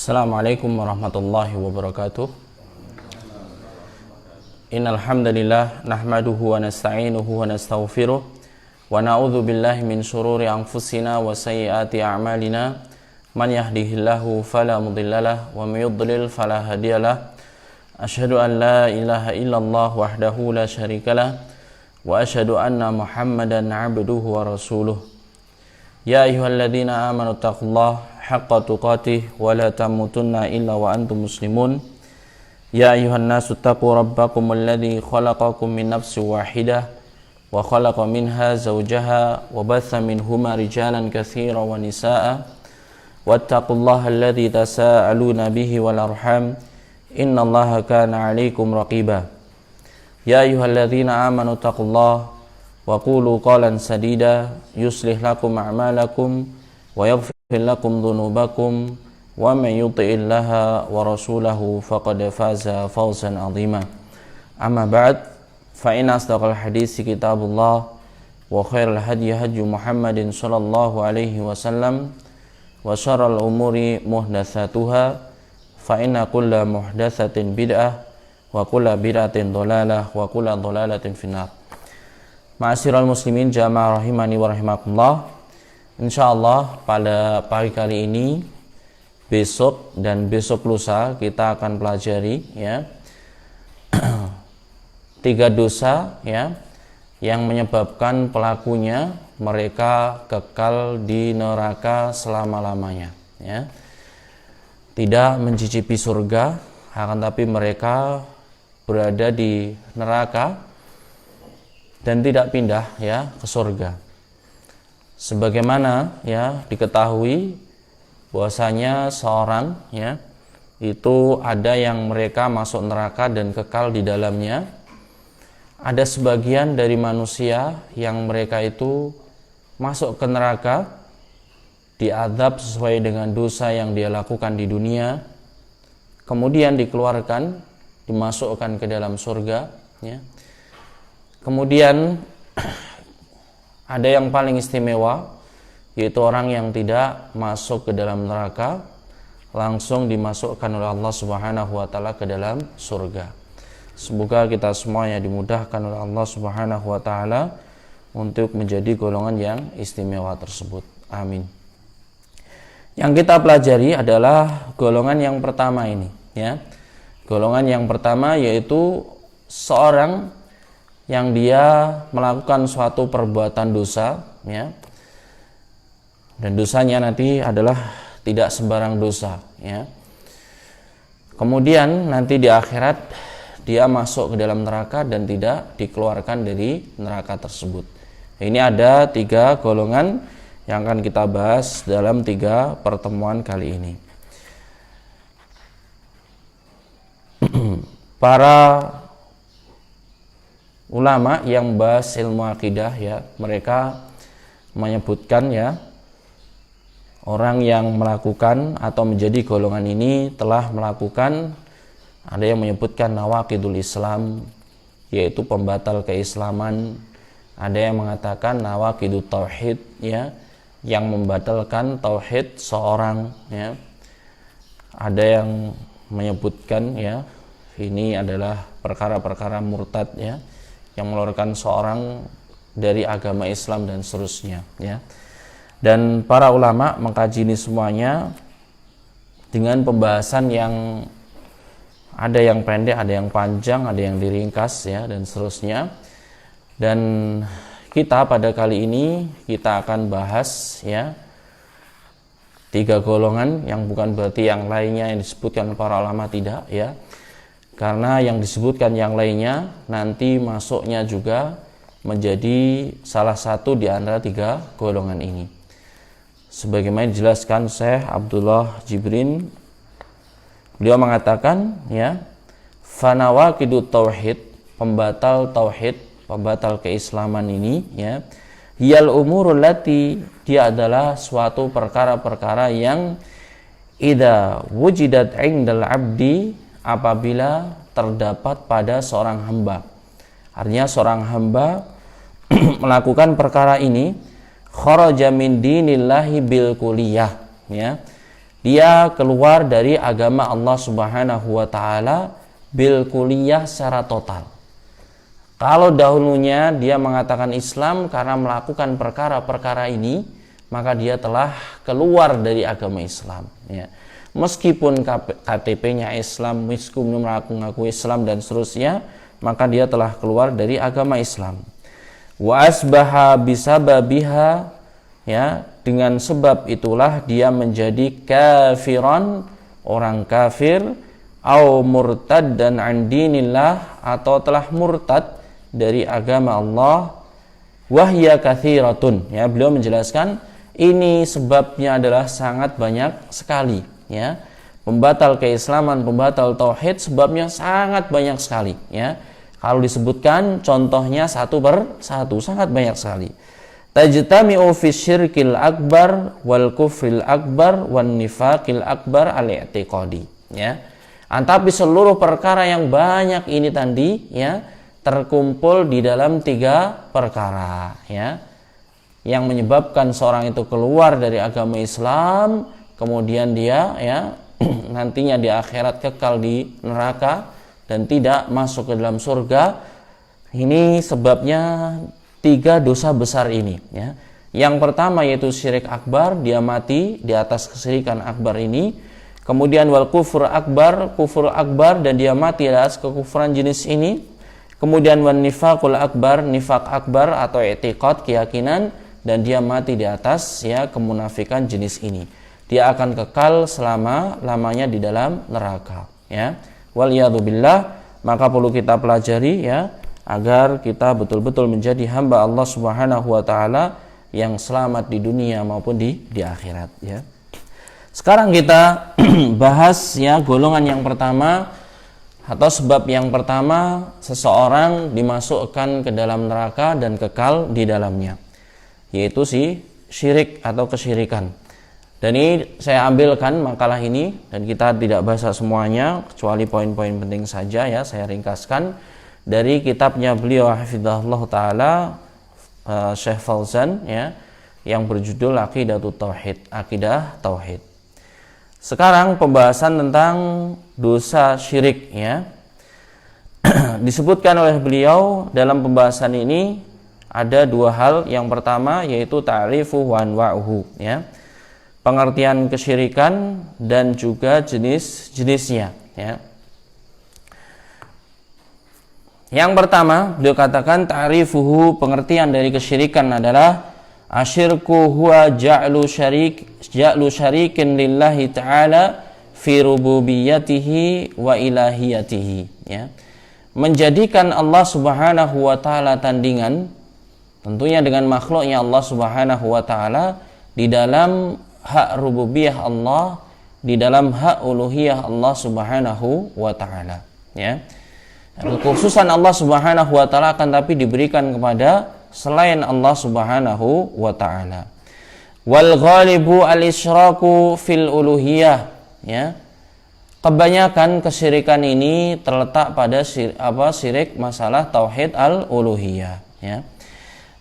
Assalamualaikum warahmatullahi wabarakatuh. Innal hamdalillah nahmaduhu wa nasta'inuhu wa nastaghfiruh wa na'udzu billahi min shururi anfusina wa sayyiati a'malina. Man yahdihillahu fala mudhillalah wa may yudlil fala hadiyalah. Asyhadu an la ilaha illallah wahdahu la syarikalah wa asyhadu anna Muhammadan 'abduhu wa rasuluh. Ya ayyuhalladzina amanu taqullaha haqqa tuqatih wa la tamutunna illa wa antum muslimun. Ya ayyuhan nasu taqu rabbakum alladzi khalaqakum min nafsin wahidah wa khalaqa minha zawjaha wa batha minhuma rijalan katsiran wa nisaa'a wattaqullaha alladzi tasaaluna bihi wal arham innallaha kana 'alaikum raqiba. Ya ayyuhalladzina amanu taqullaha wa qulu qalan sadida yuslih lakum a'malakum wa yaghfir lakum dhunubakum wa man yuti'illaha wa rasulahu faqad faza fawzan 'azima. Amma ba'd, fa inna asdaqal hadits kitabullah wa khairal hadyi hadyu Muhammadin sallallahu alaihi wasallam wa syarral umuri muhdatsatuha fa inna kulla muhdatsatin bid'ah wa kulla bid'atin dhalalah wa kulla dhalalatin finnar. Ma'asyiral muslimin jamaah rahimani wa rahimakumullah. Insyaallah pada pagi kali ini, besok dan besok lusa kita akan pelajari ya 3 dosa ya yang menyebabkan pelakunya mereka kekal di neraka selama-lamanya ya. Tidak mencicipi surga, akan tapi mereka berada di neraka dan tidak pindah ya ke surga. Sebagaimana ya diketahui bahwasanya seorang ya itu ada yang mereka masuk neraka dan kekal di dalamnya. Ada sebagian dari manusia yang mereka itu masuk ke neraka, diazab sesuai dengan dosa yang dia lakukan di dunia, kemudian dikeluarkan, dimasukkan ke dalam surga ya. Kemudian ada yang paling istimewa, yaitu orang yang tidak masuk ke dalam neraka, langsung dimasukkan oleh Allah Subhanahu wa taala ke dalam surga. Semoga kita semuanya dimudahkan oleh Allah Subhanahu wa taala untuk menjadi golongan yang istimewa tersebut. Amin. Yang kita pelajari adalah golongan yang pertama ini ya. Golongan yang pertama yaitu seorang yang dia melakukan suatu perbuatan dosa ya. Dan dosanya nanti adalah tidak sembarang dosa ya. Kemudian nanti di akhirat dia masuk ke dalam neraka dan tidak dikeluarkan dari neraka tersebut. Ini ada 3 golongan yang akan kita bahas dalam 3 pertemuan kali ini. Para ulama yang bahas ilmu akidah ya, mereka menyebutkan ya, orang yang melakukan atau menjadi golongan ini telah melakukan, ada yang menyebutkan nawaqidul Islam, yaitu pembatal keislaman. Ada yang mengatakan nawaqidut tauhid ya, yang membatalkan tauhid seorang ya. Ada yang menyebutkan ya, ini adalah perkara-perkara murtad ya, yang mengeluarkan seorang dari agama Islam dan seterusnya ya. Dan para ulama mengkaji ini semuanya dengan pembahasan yang ada yang pendek, ada yang panjang, ada yang diringkas ya, dan seterusnya. Dan kita pada kali ini kita akan bahas ya 3 golongan, yang bukan berarti yang lainnya yang disebutkan para ulama tidak ya. Karena yang disebutkan yang lainnya nanti masuknya juga menjadi salah satu di antara 3 golongan ini. Sebagaimana dijelaskan Syekh Abdullah Jibrin, beliau mengatakan ya, fanawaqidut tauhid, pembatal tauhid, pembatal keislaman ini ya, hiyal umurul lati, dia adalah suatu perkara-perkara yang idza wujidat 'indal 'abdi, apabila terdapat pada seorang hamba. Artinya seorang hamba melakukan perkara ini, kharaja min dinillahi bil kulliyah ya. Dia keluar dari agama Allah Subhanahu wa taala bil kulliyah secara total. Kalau dahulunya dia mengatakan Islam karena melakukan perkara-perkara ini, maka dia telah keluar dari agama Islam, ya. Meskipun KTP-nya Islam, meskipun mengaku Islam dan seterusnya, maka dia telah keluar dari agama Islam. Wa asbaha bisababiha, ya, dengan sebab itulah dia menjadi kafiran, orang kafir, au murtaddan an dinillah, atau telah murtad dari agama Allah. Wahya kathiratun, ya, beliau menjelaskan ini sebabnya adalah sangat banyak sekali, ya. Pembatal keislaman, pembatal tauhid sebabnya sangat banyak sekali, ya. Kalau disebutkan contohnya satu per satu, sangat banyak sekali. Tajtami'u fi syirkil akbar wal kufril akbar wan nifaqil akbar al-i'tiqadi, ya. Tapi seluruh perkara yang banyak ini tadi, ya, terkumpul di dalam 3 perkara, ya, yang menyebabkan seorang itu keluar dari agama Islam, kemudian dia, ya, nantinya di akhirat kekal di neraka dan tidak masuk ke dalam surga. Ini sebabnya 3 dosa besar ini, ya. Yang pertama yaitu syirik akbar, dia mati di atas kesyirikan akbar ini. Kemudian wal kufur akbar, dan dia mati di atas kekufuran jenis ini. Kemudian wan nifaqul akbar, nifaq akbar atau i'tiqad, keyakinan, dan dia mati di atas, ya, kemunafikan jenis ini. Dia akan kekal selama-lamanya di dalam neraka, ya. Waliyadzubillah, maka perlu kita pelajari, ya, agar kita betul-betul menjadi hamba Allah Subhanahu wa taala yang selamat di dunia maupun di akhirat, ya. Sekarang kita bahas, ya, golongan yang pertama atau sebab yang pertama seseorang dimasukkan ke dalam neraka dan kekal di dalamnya, yaitu syirik atau kesyirikan. Dan ini saya ambilkan makalah ini dan kita tidak bahas semuanya kecuali poin-poin penting saja, ya, saya ringkaskan dari kitabnya beliau hafizahullah taala, Syekh Fauzan, ya, yang berjudul Aqidatut Tauhid, Akidah Tauhid. Sekarang pembahasan tentang dosa syirik, ya. Disebutkan oleh beliau dalam pembahasan ini ada 2 hal. Yang pertama yaitu ta'rifu wa anwa'uhu, ya. Pengertian kesyirikan dan juga jenis-jenisnya, ya. Yang pertama beliau katakan ta'rifuhu, pengertian dari kesyirikan adalah asyirku huwa ja'lu syarikin lillahi ta'ala fi rububiyyatihi wa ilahiyatihi, ya. Menjadikan Allah Subhanahu wa taala tandingan, tentunya dengan makhluknya Allah Subhanahu wa taala, di dalam hak rububiyah Allah, di dalam hak uluhiyah Allah Subhanahu wa taala, ya. Kekhususan Allah Subhanahu wa taala akan tapi diberikan kepada selain Allah Subhanahu wa taala. Wal ghalibu al-isyraku fil uluhiyah, ya. Kebanyakan kesyirikan ini terletak pada syirik masalah tauhid al-uluhiyah, ya.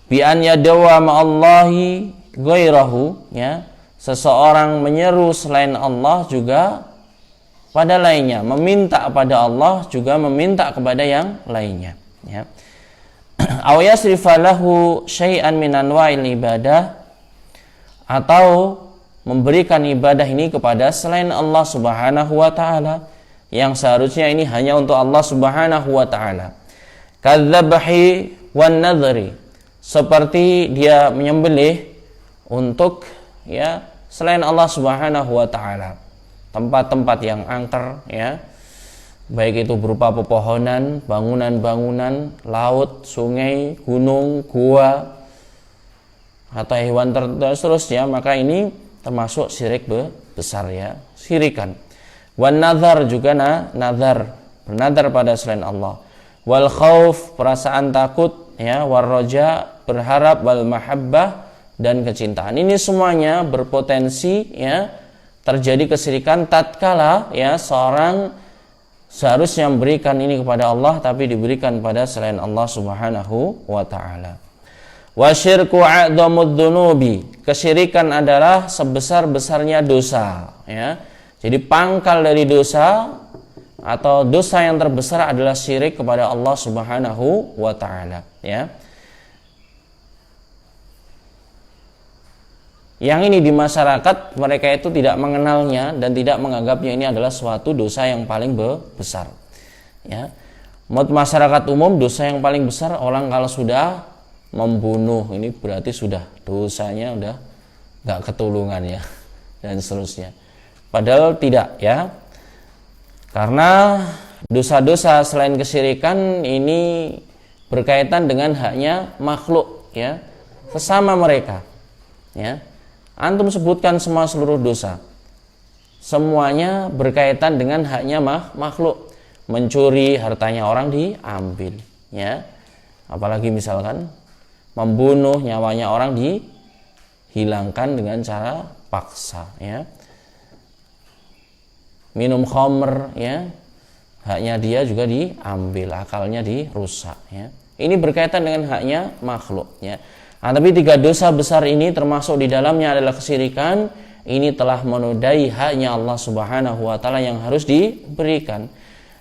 Bi an yadawa ma'allahi ghairahu, ya. Seseorang menyeru selain Allah juga pada lainnya, meminta kepada Allah juga meminta kepada yang lainnya, ya. Aw yasrifa lahu syai'an min anwa'il ibadah, atau memberikan ibadah ini kepada selain Allah Subhanahu wa taala, yang seharusnya ini hanya untuk Allah Subhanahu wa taala. Kadzabhi wan nadhri, seperti dia menyembelih untuk, ya, selain Allah Subhanahu wa taala, tempat-tempat yang angker, ya, baik itu berupa pepohonan, bangunan-bangunan, laut, sungai, gunung, gua, atau hewan seterusnya, maka ini termasuk syirik besar, ya, syirikan. Wan nazar, juga nazar, bernazar pada selain Allah. Wal khauf, perasaan takut, ya, war roja, berharap, wal mahabbah, dan kecintaan. Ini semuanya berpotensi, ya, terjadi kesyirikan tatkala, ya, seorang seharusnya memberikan ini kepada Allah tapi diberikan pada selain Allah Subhanahu wa taala. Wasyirku a'dhamud dzunubi, kesyirikan adalah sebesar-besarnya dosa, ya. Jadi pangkal dari dosa atau dosa yang terbesar adalah syirik kepada Allah Subhanahu wa taala, ya. Yang ini di masyarakat mereka itu tidak mengenalnya dan tidak menganggapnya ini adalah suatu dosa yang paling besar, ya. Menurut masyarakat umum dosa yang paling besar orang kalau sudah membunuh, ini berarti sudah dosanya udah nggak ketulungan, ya, dan seterusnya. Padahal tidak, ya, karena dosa-dosa selain kesyirikan ini berkaitan dengan haknya makhluk, ya, sesama mereka, ya. Antum sebutkan semua seluruh dosa, semuanya berkaitan dengan haknya makhluk. Mencuri hartanya orang diambil, ya, apalagi misalkan membunuh nyawanya orang dihilangkan dengan cara paksa, ya. Minum khamr, ya, haknya dia juga diambil, akalnya dirusak, ya. Ini berkaitan dengan haknya makhluk, ya. Nah, tapi 3 dosa besar ini termasuk di dalamnya adalah kesyirikan. Ini telah menodai haknya Allah Subhanahu wa taala yang harus diberikan.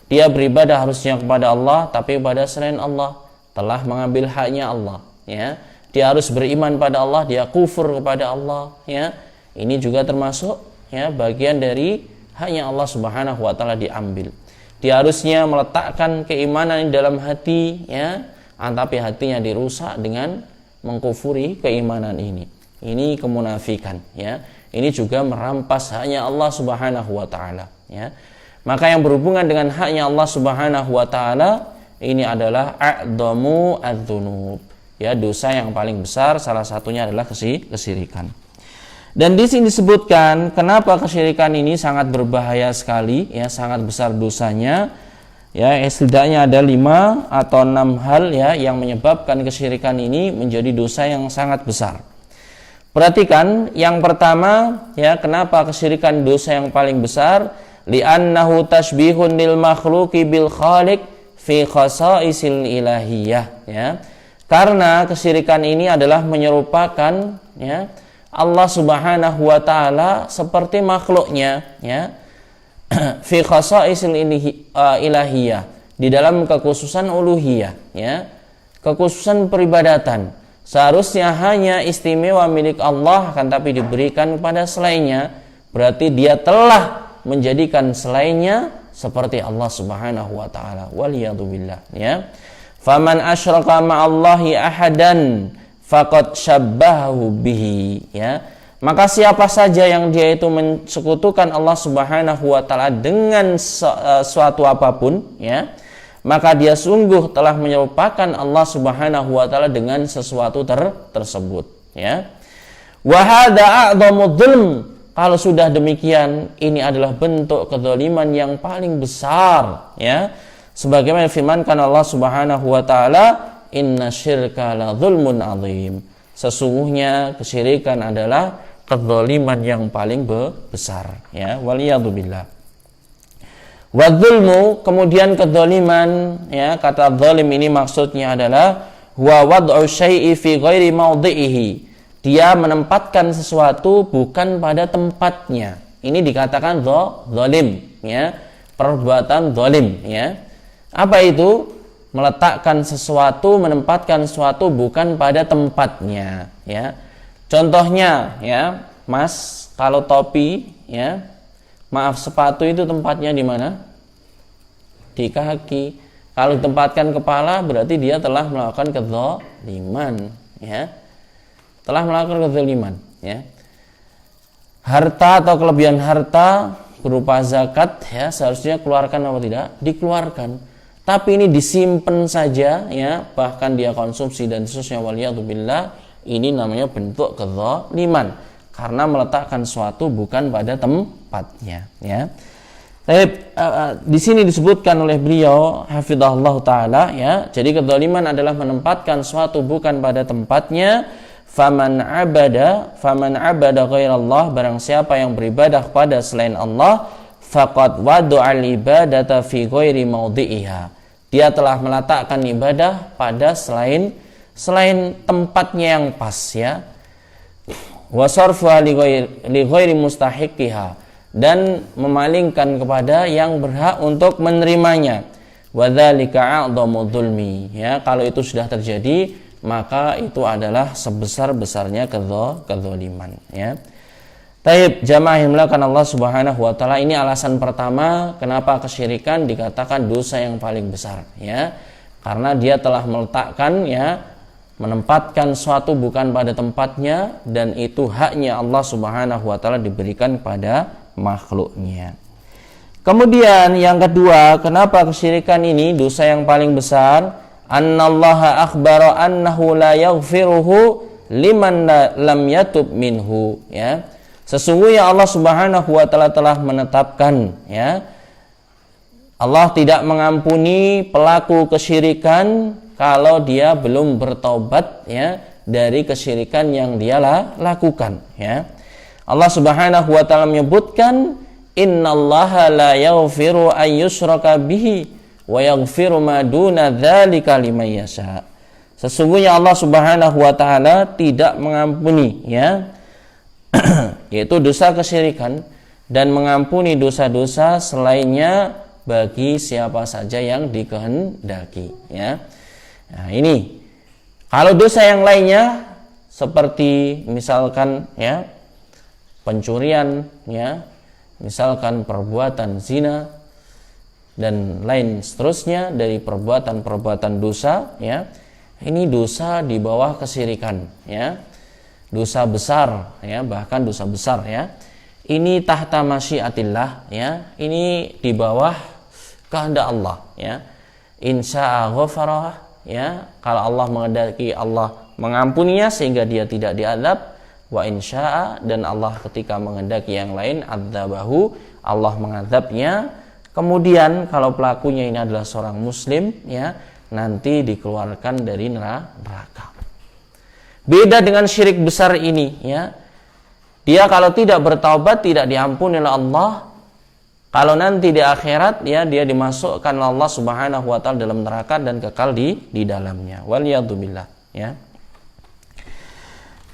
Dia beribadah harusnya kepada Allah, tapi kepada selain Allah, telah mengambil haknya Allah, ya. Dia harus beriman pada Allah, dia kufur kepada Allah, ya. Ini juga termasuk, ya, bagian dari haknya Allah Subhanahu wa taala diambil. Dia harusnya meletakkan keimanan di dalam hati, ya, tapi hatinya dirusak dengan mengkufuri keimanan ini. Ini kemunafikan, ya. Ini juga merampas haknya Allah Subhanahu wa taala, ya. Maka yang berhubungan dengan haknya Allah Subhanahu wa taala ini adalah a'dhamu adz-dzunub, ya, dosa yang paling besar, salah satunya adalah kesyirikan. Dan di sini disebutkan kenapa kesyirikan ini sangat berbahaya sekali, ya, sangat besar dosanya, ya. Setidaknya ada 5 atau 6 hal, ya, yang menyebabkan kesyirikan ini menjadi dosa yang sangat besar. Perhatikan yang pertama, ya, kenapa kesyirikan dosa yang paling besar? Li'annahu tashbihun lil makhluqi bil khaliq fi khasa'isil ilahiyah, ya. Karena kesyirikan ini adalah menyerupakan, ya, Allah Subhanahu wa taala seperti makhluknya, ya. Fi khasa'isil ilahiyah, di dalam kekhususan uluhiyah, ya. Kekhususan peribadatan. Seharusnya hanya istimewa milik Allah, akan tapi diberikan kepada selainnya. Berarti dia telah menjadikan selainnya seperti Allah Subhanahu wa taala. Waliyadzubillah, ya. Faman asyraka ma'allahi ahadan faqad syabbahu bihi, ya. Maka siapa saja yang dia itu mensekutukan Allah Subhanahu wa taala dengan suatu apapun, ya, maka dia sungguh telah menyerupakan Allah Subhanahu wa taala dengan sesuatu tersebut, ya. Wa hadza a'dhamudz dzulm. Kalau sudah demikian, ini adalah bentuk kedzaliman yang paling besar, ya. Sebagaimana firmankan Allah Subhanahu wa taala, "Inna syirka la dzulmun 'adzim." Sesungguhnya kesyirikan adalah kedzaliman yang paling besar, ya. Waliyadzubillah. Wa dzulmu, kemudian kedzaliman, ya, kata zalim ini maksudnya adalah huwa wad'u syai'i fi ghairi mawdhi'ihi. Dia menempatkan sesuatu bukan pada tempatnya. Ini dikatakan zalim, ya. Perbuatan zalim, ya. Apa itu? Meletakkan sesuatu, menempatkan sesuatu bukan pada tempatnya, ya. Contohnya, ya, Mas, kalau topi, ya, maaf, sepatu itu tempatnya di mana? Di kaki. Kalau ditempatkan kepala, berarti dia telah melakukan kedzaliman, ya. Telah melakukan kedzaliman, ya. Harta atau kelebihan harta berupa zakat, ya, seharusnya keluarkan apa tidak? Dikeluarkan. Tapi ini disimpan saja, ya, bahkan dia konsumsi dan seterusnya, waliyadzubillah. Ini namanya bentuk kedzaliman karena meletakkan sesuatu bukan pada tempatnya, ya. Di sini disebutkan oleh beliau hafizahullah taala, ya. Jadi kedzaliman adalah menempatkan sesuatu bukan pada tempatnya. Faman abada ghairallah, barang siapa yang beribadah kepada selain Allah, faqad wadu'al ibadata fi ghairi mawdhi'iha. Dia telah meletakkan ibadah pada selain selain tempatnya yang pas, ya. Wa sarfuha li ghairi mustahiqiha, dan memalingkan kepada yang berhak untuk menerimanya. Wa dzalika a'dhamu dzulmi, ya. Kalau itu sudah terjadi, maka itu adalah sebesar-besarnya kezaliman, ya. Taib, jamaah yang dimuliakan Allah Subhanahu wa taala, ini alasan pertama kenapa kesyirikan dikatakan dosa yang paling besar, ya. Karena dia telah meletakkan, ya, menempatkan suatu bukan pada tempatnya, dan itu haknya Allah Subhanahu wa taala diberikan pada makhluknya. Kemudian yang kedua, kenapa kesyirikan ini dosa yang paling besar? Annallaha akhbara annahu la yaghfiruhu liman lam yatub minhu, ya. Sesungguhnya Allah Subhanahu wa taala telah menetapkan, ya, Allah tidak mengampuni pelaku kesyirikan kalau dia belum bertobat, ya, dari kesyirikan yang dia lakukan, ya. Allah Subhanahu wa taala menyebutkan, innallaha la yaghfiru an yushraka bihi wa yaghfiru ma duna dzalika liman yasha. Sesungguhnya Allah Subhanahu wa taala tidak mengampuni, ya, yaitu dosa kesyirikan, dan mengampuni dosa-dosa selainnya bagi siapa saja yang dikehendaki, ya. Nah, ini kalau dosa yang lainnya seperti misalkan, ya, pencurian, ya, misalkan perbuatan zina dan lain seterusnya dari perbuatan-perbuatan dosa, ya, ini dosa di bawah kesyirikan, ya, dosa besar, ya, bahkan dosa besar, ya. Ini tahta masyiatillah, ya, ini di bawah kehendak Allah, ya. Insya'a ghafara, ya, kalau Allah menghendaki, Allah mengampuninya sehingga dia tidak diazab. Wa insya'a, dan Allah ketika menghendaki yang lain, adzabahu, Allah mengazabnya. Kemudian kalau pelakunya ini adalah seorang muslim, ya, nanti dikeluarkan dari neraka. Beda dengan syirik besar ini, ya. Dia kalau tidak bertaubat tidak diampuni oleh Allah. Kalau nanti di akhirat, ya, dia dimasukkan oleh Allah Subhanahu wa taala dalam neraka dan kekal di dalamnya. Waliyadzubillah, ya.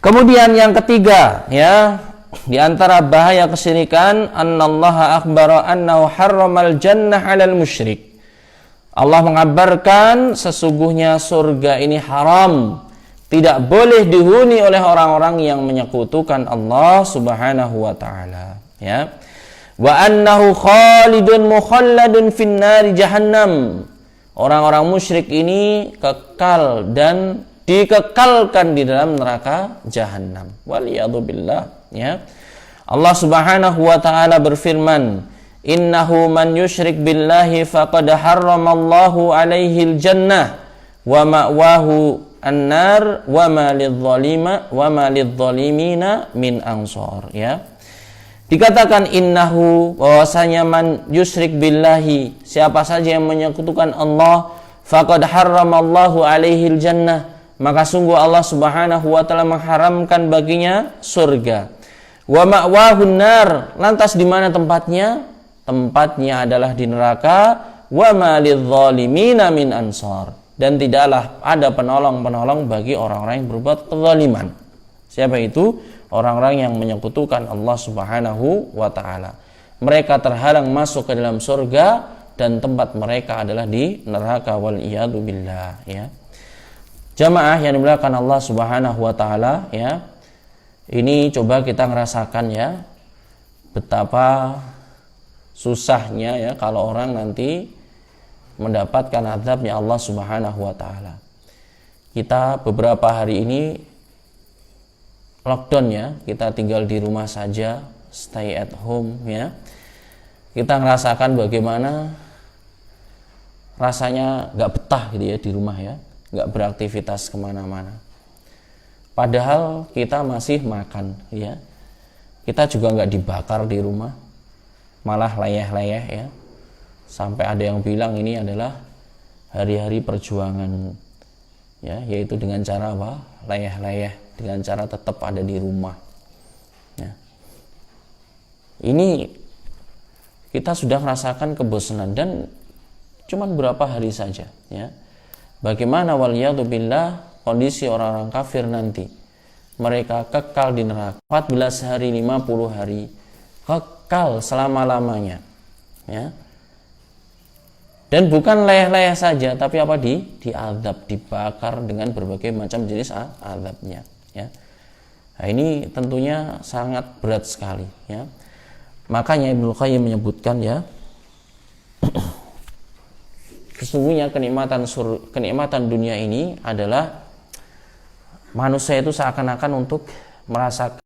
Kemudian yang ketiga, ya, di antara bahaya kesyirikan, annallaha akhbara annahu harramal jannah 'alal musyrik. Allah mengabarkan sesungguhnya surga ini haram, tidak boleh dihuni oleh orang-orang yang menyekutukan Allah Subhanahu wa taala, ya. Wa annahu khalidun mukhalladun finnari jahannam. Orang-orang musyrik ini kekal dan dikekalkan di dalam neraka jahanam. Waliyadzubillah, ya. Allah Subhanahu wa taala berfirman, innahu man yusyrik billahi faqad harramallahu alaihi jannah wa ma'wahu an-nar wa ma lidzalimina min ansor, ya. Dikatakan innahu, bahwasanya man yusyrik billahi, siapa saja yang menyekutukan Allah, faqad harramallahu alaihi jannah, maka sungguh Allah Subhanahu wa taala mengharamkan baginya surga. Wa ma'wahu an-nar, lantas di mana tempatnya? Tempatnya adalah di neraka. Wa ma lidzalimina min ansor, dan tidaklah ada penolong-penolong bagi orang-orang yang berbuat kezaliman. Siapa itu? Orang-orang yang menyekutukan Allah Subhanahu wa taala. Mereka terhalang masuk ke dalam surga dan tempat mereka adalah di neraka, wal iyadu billah, ya. Jamaah yang dimuliakan Allah Subhanahu wa taala, ya. Ini coba kita ngerasakan, ya, betapa susahnya, ya, kalau orang nanti mendapatkan azabnya Allah Subhanahu wa taala. Kita beberapa hari ini lockdown, ya, kita tinggal di rumah saja, stay at home, ya. Kita ngerasakan bagaimana rasanya nggak betah gitu, ya, di rumah, ya, nggak beraktivitas kemana-mana. Padahal kita masih makan, ya. Kita juga nggak dibakar di rumah, malah layeh-layeh, ya. Sampai ada yang bilang ini adalah hari-hari perjuangan, ya, yaitu dengan cara apa? Layeh-layeh, dengan cara tetap ada di rumah, ya. Ini kita sudah merasakan kebosanan dan cuman berapa hari saja, ya. Bagaimana waliyadzubillah kondisi orang-orang kafir nanti. Mereka kekal di neraka 14 hari, 50 hari, kekal selama-lamanya, ya. Dan bukan leyeh-leyeh saja, tapi apa, diazab, dibakar dengan berbagai macam jenis azabnya, ya. Nah, ini tentunya sangat berat sekali, ya. Makanya Ibnu Qayyim menyebutkan, ya, sesungguhnya kenikmatan dunia ini adalah manusia itu seakan-akan untuk merasakan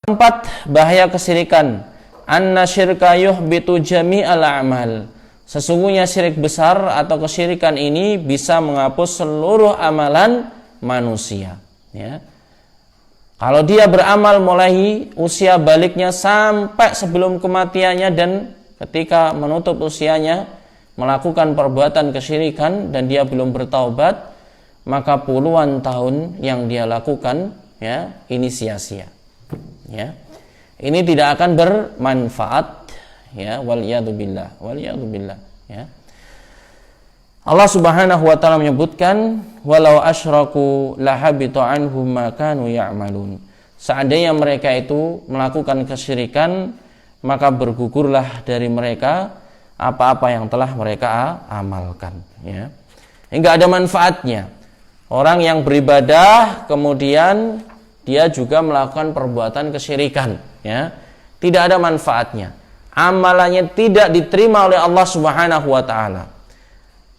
Empat, bahaya kesyirikan. Anna syirka yuhbitu jami'al a'mal. Sesungguhnya syirik besar atau kesyirikan ini bisa menghapus seluruh amalan manusia, ya. Kalau dia beramal mulai usia baliknya sampai sebelum kematiannya, dan ketika menutup usianya melakukan perbuatan kesyirikan dan dia belum bertaubat, maka puluhan tahun yang dia lakukan, ya, ini sia-sia. Ya, ini tidak akan bermanfaat, ya, waliyadzubillah, ya. Allah Subhanahu wa taala menyebutkan, walau asyraku lahabitu anhum ma kanu ya'malun. Seandainya mereka itu melakukan kesyirikan, maka bergugurlah dari mereka apa-apa yang telah mereka amalkan, ya. Enggak ada manfaatnya. Orang yang beribadah kemudian dia juga melakukan perbuatan kesyirikan, ya, tidak ada manfaatnya. Amalannya tidak diterima oleh Allah Subhanahu wa taala.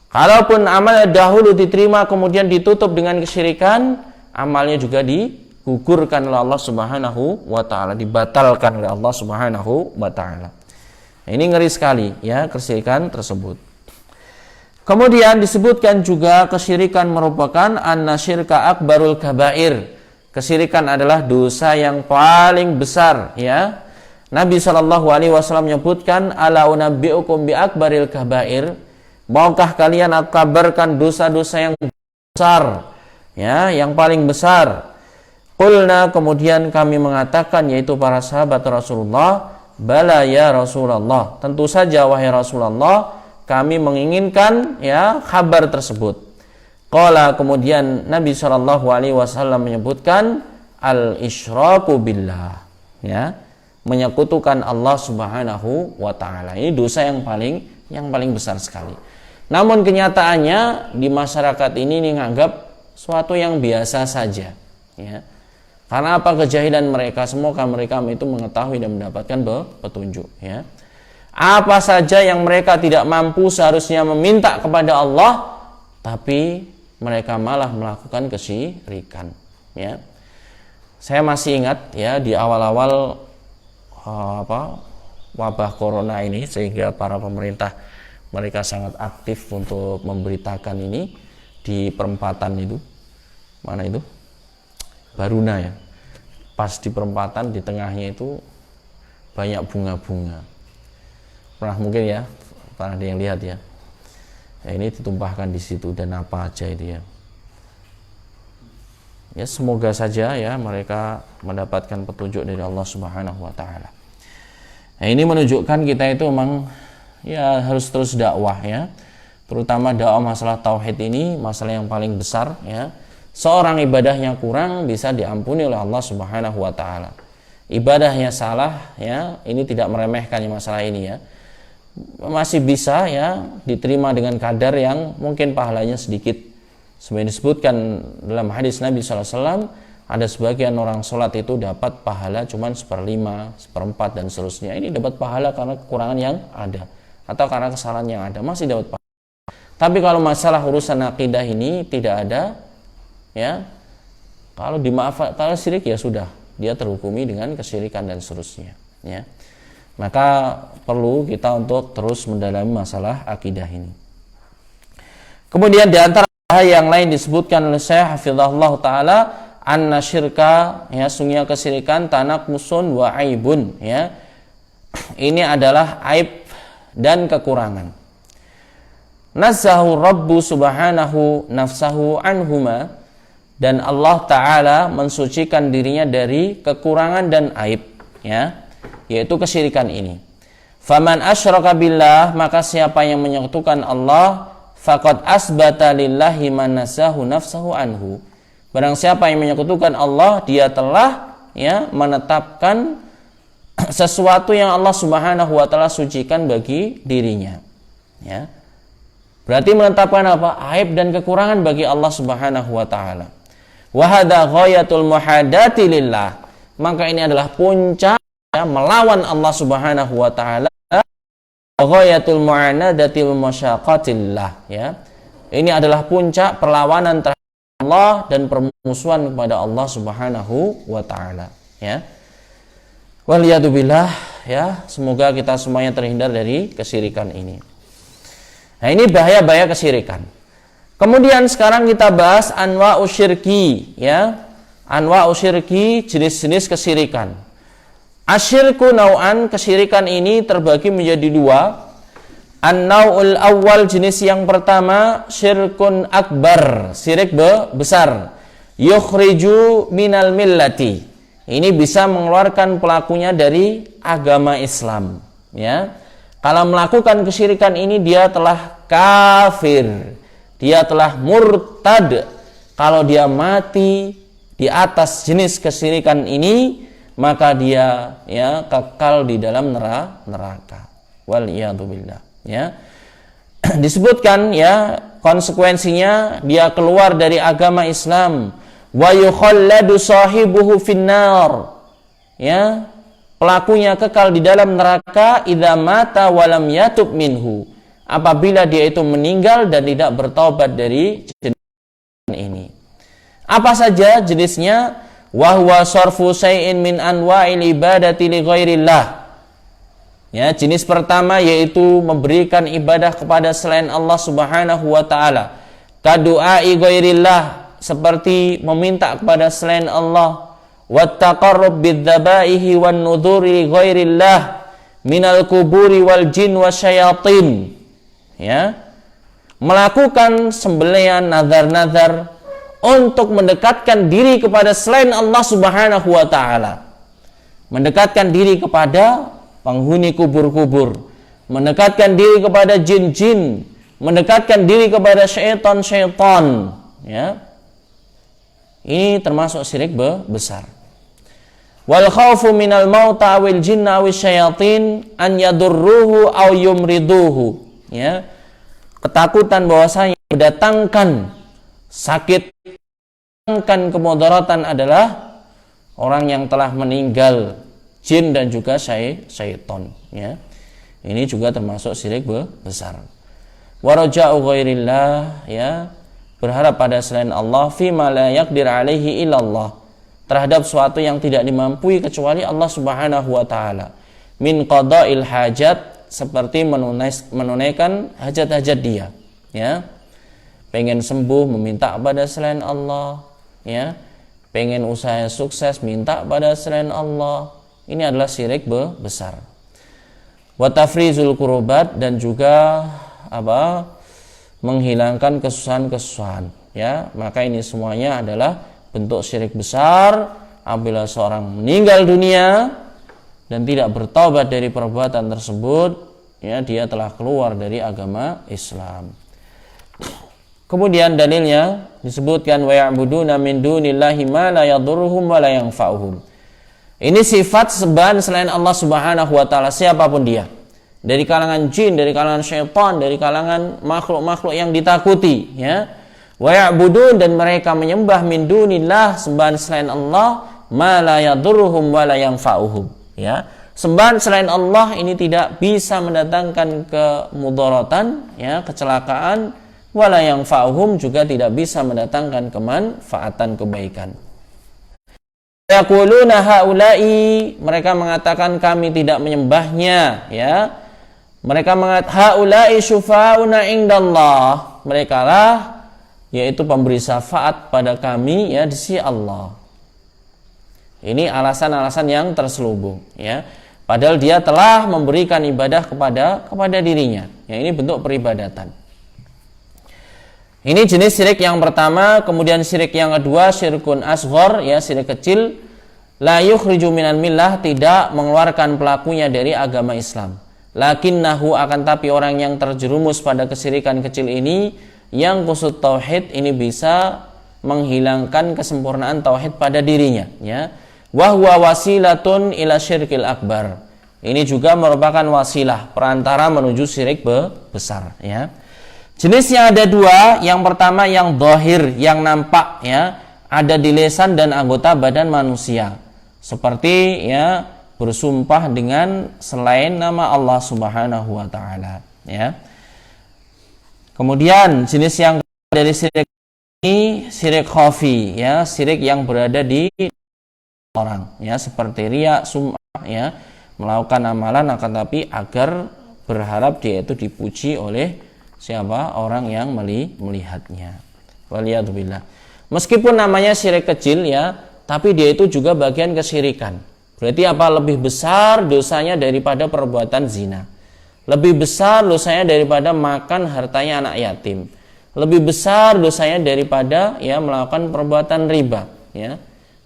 Kalaupun amalnya dahulu diterima kemudian ditutup dengan kesyirikan, amalnya juga digugurkan oleh Allah Subhanahu wa taala, dibatalkan oleh Allah Subhanahu wa taala. Ini ngeri sekali, ya, kesyirikan tersebut. Kemudian disebutkan juga kesyirikan merupakan annasyirka akbarul kabair. Kesyirikan adalah dosa yang paling besar, ya. Nabi SAW menyebutkan, ala unabbi'ukum bi akbaril kabair. Maukah kalian aku kabarkan dosa-dosa yang besar, ya, yang paling besar? Qulna, kemudian kami mengatakan, yaitu para sahabat Rasulullah, bala ya Rasulullah, tentu saja wahai Rasulullah, kami menginginkan, ya, kabar tersebut. Qala, kemudian Nabi SAW menyebutkan al-isyraku billah, ya, menyekutukan Allah Subhanahu wa taala. Ini dosa yang paling besar sekali. Namun kenyataannya di masyarakat ini menganggap suatu yang biasa saja, ya. Karena apa? Kejahilan mereka. Semoga mereka itu mengetahui dan mendapatkan petunjuk, ya. Apa saja yang mereka tidak mampu seharusnya meminta kepada Allah, tapi mereka malah melakukan kesyirikan, ya. Saya masih ingat, ya, di awal-awal wabah corona ini, sehingga para pemerintah mereka sangat aktif untuk memberitakan ini di perempatan itu, mana itu, Baruna, ya. Pas di perempatan di tengahnya itu banyak bunga-bunga. Pernah mungkin, ya, pernah ada yang lihat, ya. Ya, ini ditumpahkan di situ, dan apa aja itu, ya. Ya, semoga saja, ya, mereka mendapatkan petunjuk dari Allah Subhanahu wa taala. Nah, ini menunjukkan kita itu memang, ya, harus terus dakwah, ya. Terutama dakwah masalah tauhid ini masalah yang paling besar, ya. Seorang ibadahnya kurang bisa diampuni oleh Allah Subhanahu wa taala. Ibadahnya salah, ya, ini tidak meremehkan masalah ini, ya. Masih bisa, ya, diterima dengan kadar yang mungkin pahalanya sedikit. Sebenarnya disebutkan dalam hadis Nabi SAW, ada sebagian orang sholat itu dapat pahala cuman 1/5, 1/4 dan seterusnya. Ini dapat pahala karena kekurangan yang ada atau karena kesalahan yang ada, masih dapat pahala. Tapi kalau masalah urusan akidah ini tidak ada, ya. Kalau dimaafkan, kalau syirik, ya sudah, dia terhukumi dengan kesyirikan dan seterusnya, ya. Maka perlu kita untuk terus mendalami masalah akidah ini. Kemudian di antara yang lain disebutkan oleh Syekh Hafizahullah taala, anna syirka, ya, sungguhnya kesyirikan tanaqmusun wa aibun, ya, ini adalah aib dan kekurangan. Nazzahu Rabbu subhanahu nafsahu anhuma, dan Allah Ta'ala mensucikan dirinya dari kekurangan dan aib, ya, yaitu kesyirikan ini. Faman asyraka billah, maka siapa yang menyekutukan Allah, faqad asbata lillahi man nasahu nafsahu anhu. Barang siapa yang menyekutukan Allah, dia telah, ya, menetapkan sesuatu yang Allah Subhanahu wa taala sucikan bagi dirinya, ya. Berarti menetapkan apa? Aib dan kekurangan bagi Allah Subhanahu wa taala. Wa hadza ghayatul muhadati lillah. Maka ini adalah puncak, ya, melawan Allah Subhanahu wa taala. Ghayatul mu'anadatil masyaqqatillah, ya. Ini adalah puncak perlawanan terhadap Allah dan permusuhan kepada Allah Subhanahu wa taala, ya. Waliyadzubillah, ya, semoga kita semuanya terhindar dari kesyirikan ini. Nah, ini bahaya-bahaya kesyirikan. Kemudian sekarang kita bahas anwa'u syirki, ya. Anwa'u syirki, jenis-jenis kesyirikan. Asyirku nau'an, kesyirikan ini terbagi menjadi dua. An-nau'ul awal, jenis yang pertama, syirkun akbar, syirik besar. Yukhriju minal millati, ini bisa mengeluarkan pelakunya dari agama Islam, ya. Kalau melakukan kesyirikan ini dia telah kafir, dia telah murtad. Kalau dia mati di atas jenis kesyirikan ini, maka dia, ya, kekal di dalam neraka. Waliyadzubillah, ya. Disebutkan, ya, konsekuensinya dia keluar dari agama Islam. Wa yukhalladu sahibuhu finnar, ya, pelakunya kekal di dalam neraka idza mata wa lam yatub minhu, apabila dia itu meninggal dan tidak bertaubat dari jenis ini. Apa saja jenisnya? Wa huwa sarfu syai'in min anwa'il ibadati li ghairillah. Ya, jenis pertama yaitu memberikan ibadah kepada selain Allah Subhanahu wa taala. Kadu'ai ghairillah, seperti meminta kepada selain Allah. Wat taqarrub bidzabaihi wan nudhuri ghairillah minal kuburi wal jin wasyayatin. Ya. Melakukan sembelihan nazar-nazar untuk mendekatkan diri kepada selain Allah Subhanahu wa taala. Mendekatkan diri kepada penghuni kubur-kubur, mendekatkan diri kepada jin-jin, mendekatkan diri kepada syaitan-syaitan, ya. Ini termasuk syirik besar. Wal khaufu minal mauta awil jinna awil syayatin an yadurruhu aw yumriduhu, ya. Ketakutan bahwasanya mendatangkan sakit, mendatangkan kemudaratan adalah orang yang telah meninggal, jin dan juga syaitan, ya. Ini juga termasuk syirik besar. Wa raja'u ghairillah, ya, berharap pada selain Allah, fi ma la yaqdir alaihi illallah, terhadap suatu yang tidak dimampui kecuali Allah Subhanahu wa taala. Min qada'il hajat, seperti menunaikan hajat-hajat dia, ya. Pengen sembuh meminta kepada selain Allah, ya. Pengen usaha sukses minta kepada selain Allah. Ini adalah syirik besar. Wa tafrizul kurubat, dan juga apa? Menghilangkan kesusahan-kesusahan, ya. Maka ini semuanya adalah bentuk syirik besar. Apabila seorang meninggal dunia dan tidak bertobat dari perbuatan tersebut, ya, dia telah keluar dari agama Islam. Kemudian dalilnya disebutkan wa ya'buduna min dunillahi ma la yadurruhum wa la yanfa'uhum. Ini sifat sembahan selain Allah Subhanahu wa taala, siapapun dia. Dari kalangan jin, dari kalangan syaitan, dari kalangan makhluk-makhluk yang ditakuti, ya. Wa ya'budun, dan mereka menyembah min dunillah, sembahan selain Allah, ma la yadurruhum wa la yanfa'uhum, ya. Sembahan selain Allah ini tidak bisa mendatangkan kemudaratan, ya, kecelakaan, wala yanfa'uhum, juga tidak bisa mendatangkan kemanfaatan, kebaikan. Yaquluna haula'i, mereka mengatakan kami tidak menyembahnya, ya. Mereka mengatakan haula'i syufa'una indallah, mereka lah yaitu pemberi syafaat pada kami ya di sisi Allah. Ini alasan-alasan yang terselubung ya. Padahal dia telah memberikan ibadah kepada dirinya. Ya, ini bentuk peribadatan. Ini jenis syirik yang pertama. Kemudian syirik yang kedua, syirkun asghar, ya, syirik kecil. La yukhriju minal millah, tidak mengeluarkan pelakunya dari agama Islam. Lakinnahu, akan tapi orang yang terjerumus pada kesyirikan kecil ini, yang kusut tauhid, ini bisa menghilangkan kesempurnaan tauhid pada dirinya, ya. Wa huwa wasilatun ila syirkil akbar. Ini juga merupakan wasilah, perantara menuju syirik besar, ya. Jenisnya ada dua. Yang pertama yang zahir, yang nampak, ya, ada di lisan dan anggota badan manusia. Seperti ya bersumpah dengan selain nama Allah Subhanahu wa taala, ya. Kemudian jenis yang dari syirik ini syirik khafi, ya, syirik yang berada di orang, ya, seperti riya, sum'ah, ya, melakukan amalan akan tapi agar berharap dia itu dipuji oleh siapa? Orang yang melihatnya. Waliyadzubillah. Meskipun namanya syirik kecil, ya, tapi dia itu juga bagian kesyirikan. Berarti apa? Lebih besar dosanya daripada perbuatan zina. Lebih besar dosanya daripada makan hartanya anak yatim. Lebih besar dosanya daripada ya melakukan perbuatan riba, ya.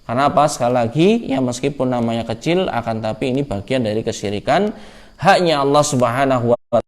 Karena apa? Sekali lagi, ya, meskipun namanya kecil akan tapi ini bagian dari kesyirikan. Haknya Allah Subhanahu wa taala.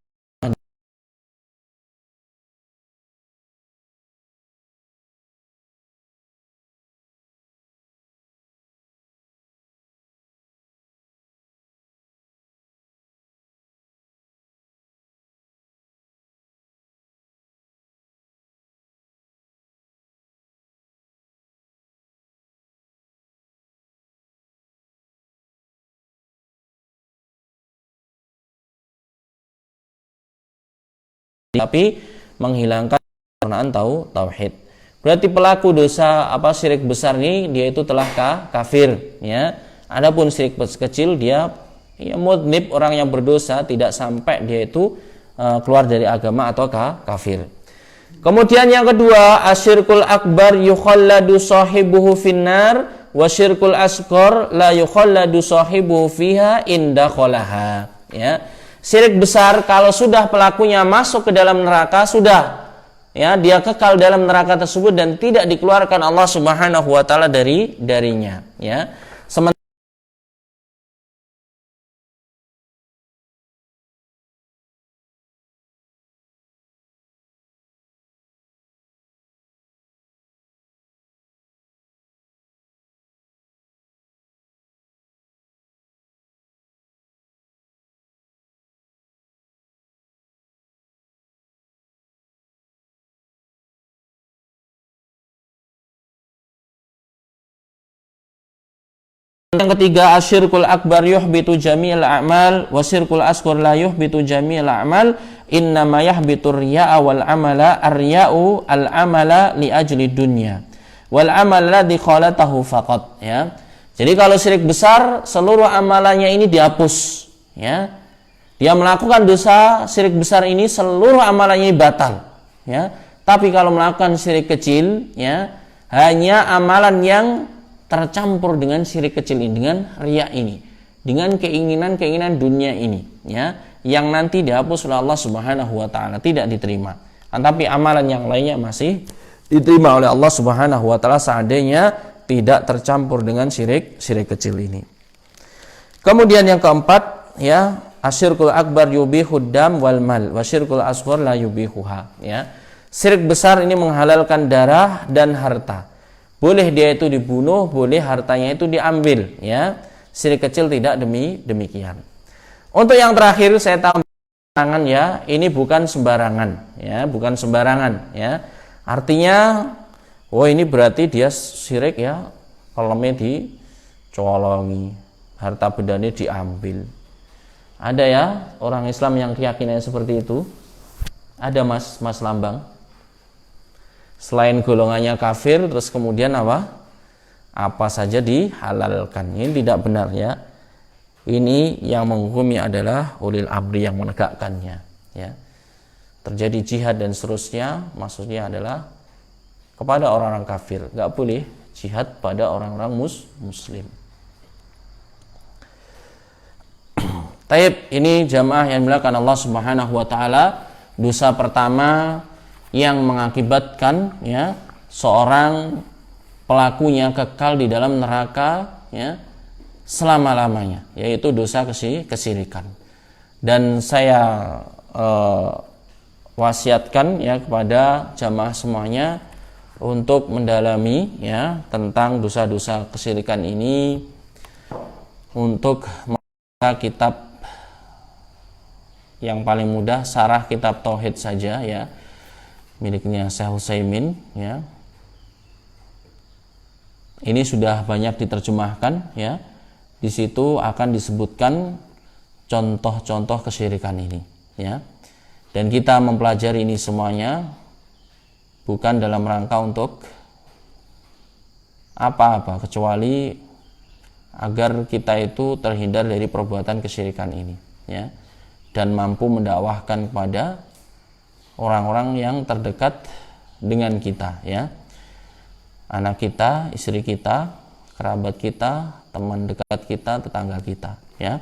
Tapi menghilangkan kesempurnaan tauhid. Berarti pelaku dosa apa syirik besar ini dia itu telah kafir, ya. Adapun syirik kecil dia ya mudnib, orang yang berdosa, tidak sampai dia itu keluar dari agama atau kafir. Kemudian yang kedua, asyirkul akbar yukhalladu sahibuhu finnar wa syirkul asghar la yukhalladu sahibuhu fiha inda kholaha, ya. Syirik besar kalau sudah pelakunya masuk ke dalam neraka, sudah, ya, dia kekal dalam neraka tersebut dan tidak dikeluarkan Allah Subhanahu wa taala darinya, ya. Yang ketiga, asyirkul akbar yuhbitu jami'al a'mal wa syirkul asghar la yuhbitu jami'al a'mal innama yahbitur riya'a wal amala ar-riya'u al-amala li ajli dunya wal amal ladzi khalatahu faqat, ya. Jadi kalau syirik besar seluruh amalannya ini dihapus, ya. Dia melakukan dosa syirik besar ini seluruh amalannya batal, ya. Tapi kalau melakukan syirik kecil, ya, hanya amalan yang tercampur dengan syirik kecil ini, dengan riya ini, dengan keinginan dunia ini, ya, yang nanti dihapus oleh Allah Subhanahu wa taala, tidak diterima. Tapi amalan yang lainnya masih diterima oleh Allah Subhanahu wa taala seandainya tidak tercampur dengan syirik kecil ini. Kemudian yang keempat, ya, asyirkul akbar yubihud dam wal mal wa syirkul asghar la yubihuha, ya. Syirik besar ini menghalalkan darah dan harta. Boleh dia itu dibunuh, boleh hartanya itu diambil, ya. Syirik kecil tidak demikian. Untuk yang terakhir saya tambahkan, ya, ini bukan sembarangan, ya, bukan sembarangan, ya. Artinya, oh ini berarti dia syirik, ya, kelemnya dicolongi, harta bendanya diambil. Ada, ya, orang Islam yang keyakinannya seperti itu? Ada, Mas Lambang? Selain golongannya kafir, terus kemudian apa saja dihalalkan. Ini tidak benar, ya. Ini yang menghukumi adalah ulil amri yang menegakkannya, ya. Terjadi jihad dan seterusnya, maksudnya adalah kepada orang-orang kafir, nggak boleh jihad pada orang-orang muslim. Taib, ini jamaah yang dimuliakan Allah Subhanahu wa taala, dosa pertama yang mengakibatkan ya seorang pelakunya kekal di dalam neraka ya selama-lamanya, yaitu dosa kesyirikan. Dan saya wasiatkan ya kepada jamaah semuanya untuk mendalami ya tentang dosa-dosa kesyirikan ini, untuk membaca kitab yang paling mudah, Syarah Kitab Tauhid saja ya, miliknya Syekh Utsaimin ya. Ini sudah banyak diterjemahkan ya. Di situ akan disebutkan contoh-contoh kesyirikan ini ya. Dan kita mempelajari ini semuanya bukan dalam rangka untuk apa-apa, kecuali agar kita itu terhindar dari perbuatan kesyirikan ini ya, dan mampu mendakwahkan kepada orang-orang yang terdekat dengan kita ya, anak kita, istri kita, kerabat kita, teman dekat kita, tetangga kita ya.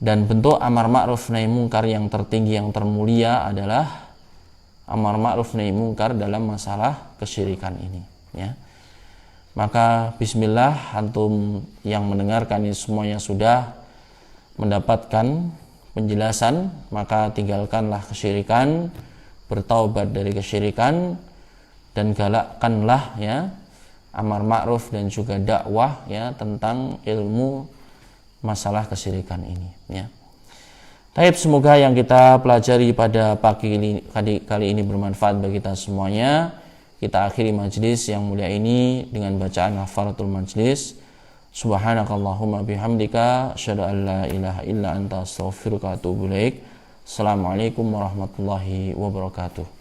Dan bentuk amar ma'ruf nahi mungkar yang tertinggi, yang termulia adalah amar ma'ruf nahi mungkar dalam masalah kesyirikan ini ya. Maka bismillah, antum yang mendengarkan ini semuanya sudah mendapatkan penjelasan, maka tinggalkanlah kesyirikan, bertaubat dari kesyirikan, dan galakkanlah ya amar ma'ruf dan juga dakwah ya tentang ilmu masalah kesyirikan ini ya. Taib, semoga yang kita pelajari pada pagi kali ini bermanfaat bagi kita semuanya. Kita akhiri majlis yang mulia ini dengan bacaan kafaratul majlis. Subhanakallahumma bihamdika asyhadu an la ilaha illa anta astaghfiruka wa atubu ilaik. Assalamualaikum warahmatullahi wabarakatuh.